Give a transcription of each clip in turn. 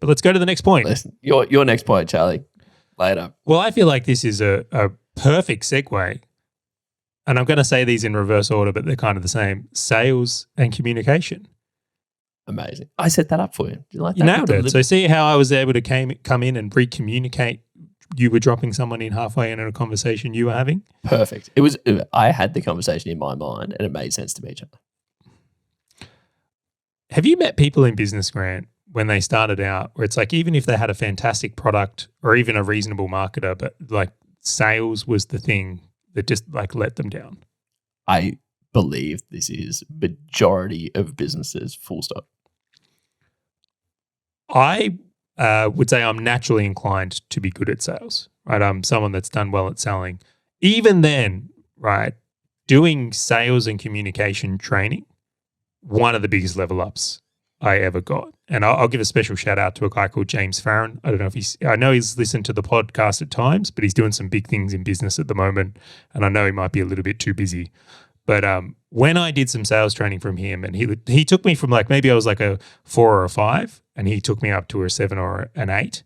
But let's go to the next point. Listen, your next point, Charlie. Later. Well, I feel like this is a perfect segue. And I'm going to say these in reverse order, but they're kind of the same. Sales and communication. Amazing. I set that up for you. Do you like that? You nailed it. So see how I was able to come in and re-communicate. You were dropping someone in halfway in a conversation you were having? Perfect. I had the conversation in my mind and it made sense to me, Charlie. Have you met people in business, Grant, when they started out where it's like even if they had a fantastic product or even a reasonable marketer, but like sales was the thing that just like let them down? I believe this is majority of businesses, full stop. I would say I'm naturally inclined to be good at sales, right? I'm someone that's done well at selling. Even then, right, doing sales and communication training, one of the biggest level ups I ever got. And I'll give a special shout out to a guy called James Farron. I don't know if I know he's listened to the podcast at times, but he's doing some big things in business at the moment. And I know he might be a little bit too busy. But when I did some sales training from him, and he took me from like maybe I was like a 4 or a 5, and he took me up to a 7 or an 8,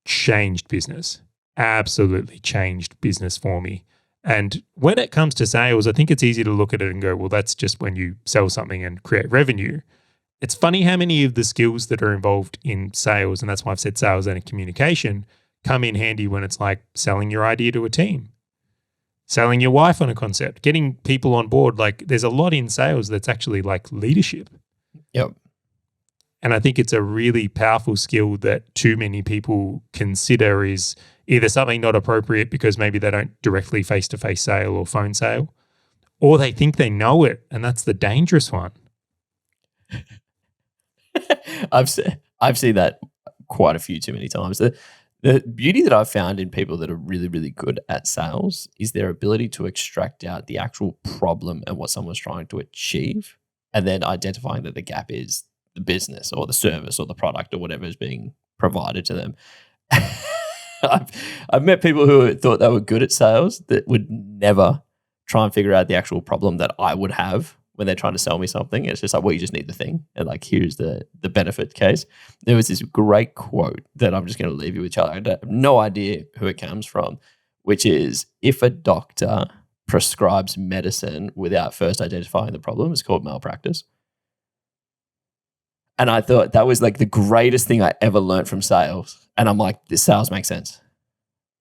changed business, absolutely changed business for me. And when it comes to sales, I think it's easy to look at it and go, well, that's just when you sell something and create revenue. It's funny how many of the skills that are involved in sales, and that's why I've said sales and communication, come in handy when it's like selling your idea to a team, selling your wife on a concept, getting people on board. Like there's a lot in sales that's actually like leadership. Yep. And I think it's a really powerful skill that too many people consider is either something not appropriate because maybe they don't directly face-to-face sale or phone sale, or they think they know it, and that's the dangerous one. I've seen that quite a few too many times. The beauty that I've found in people that are really, really good at sales is their ability to extract out the actual problem and what someone's trying to achieve, and then identifying that the gap is the business or the service or the product or whatever is being provided to them. I've met people who thought they were good at sales that would never try and figure out the actual problem that I would have when they're trying to sell me something. It's just like, well, you just need the thing. And like, here's the benefit case. There was this great quote that I'm just going to leave you with, Charlie. I have no idea who it comes from, which is, if a doctor prescribes medicine without first identifying the problem, it's called malpractice. And I thought that was like the greatest thing I ever learned from sales. And I'm like, this sales makes sense.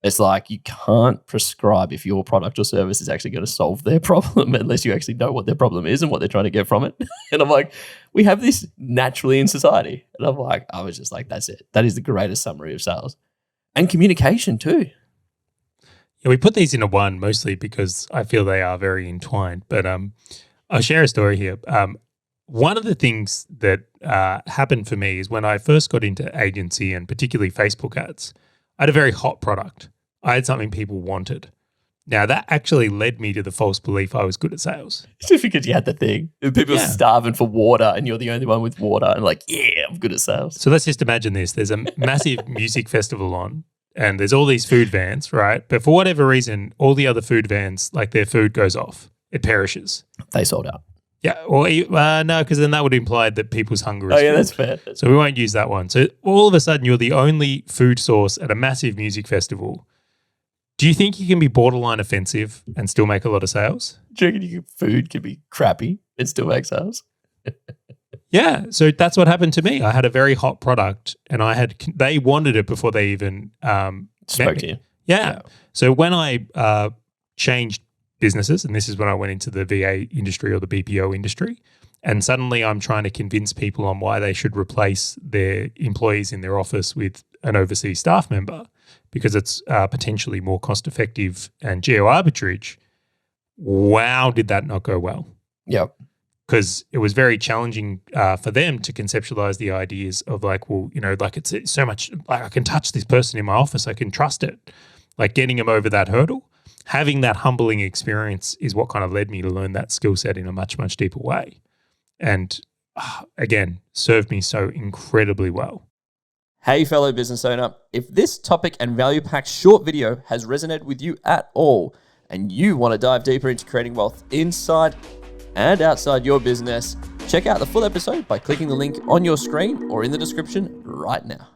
It's like you can't prescribe if your product or service is actually going to solve their problem unless you actually know what their problem is and what they're trying to get from it. And I'm like, we have this naturally in society. And I'm like, I was just like, that's it. That is the greatest summary of sales. And communication too. Yeah, we put these into one mostly because I feel they are very entwined. But I'll share a story here. One of the things that happened for me is when I first got into agency and particularly Facebook ads, I had a very hot product. I had something people wanted. Now, that actually led me to the false belief I was good at sales. It's just because you had the thing. People are starving for water and you're the only one with water and like, yeah, I'm good at sales. So let's just imagine this. There's a massive music festival on and there's all these food vans, right? But for whatever reason, all the other food vans, like their food goes off. It perishes. They sold out. Yeah, or no, because then that would imply that people's hunger is Oh, yeah, food. that's fair. So we won't use that one. So all of a sudden, you're the only food source at a massive music festival. Do you think you can be borderline offensive and still make a lot of sales? Do you reckon food can be crappy and still make sales? Yeah, so that's what happened to me. I had a very hot product, and they wanted it before they even spoke to you. Yeah. So when I changed businesses, and this is when I went into the VA industry or the BPO industry, and suddenly I'm trying to convince people on why they should replace their employees in their office with an overseas staff member because it's potentially more cost effective and geo arbitrage. Wow, did that not go well? Yep. Because it was very challenging for them to conceptualize the ideas of like, well, you know, like it's so much, like I can touch this person in my office, I can trust it. Like getting them over that hurdle. Having that humbling experience is what kind of led me to learn that skill set in a much, much deeper way. And again, served me so incredibly well. Hey, fellow business owner, if this topic and value-packed short video has resonated with you at all, and you want to dive deeper into creating wealth inside and outside your business, Check out the full episode by clicking the link on your screen or in the description right now.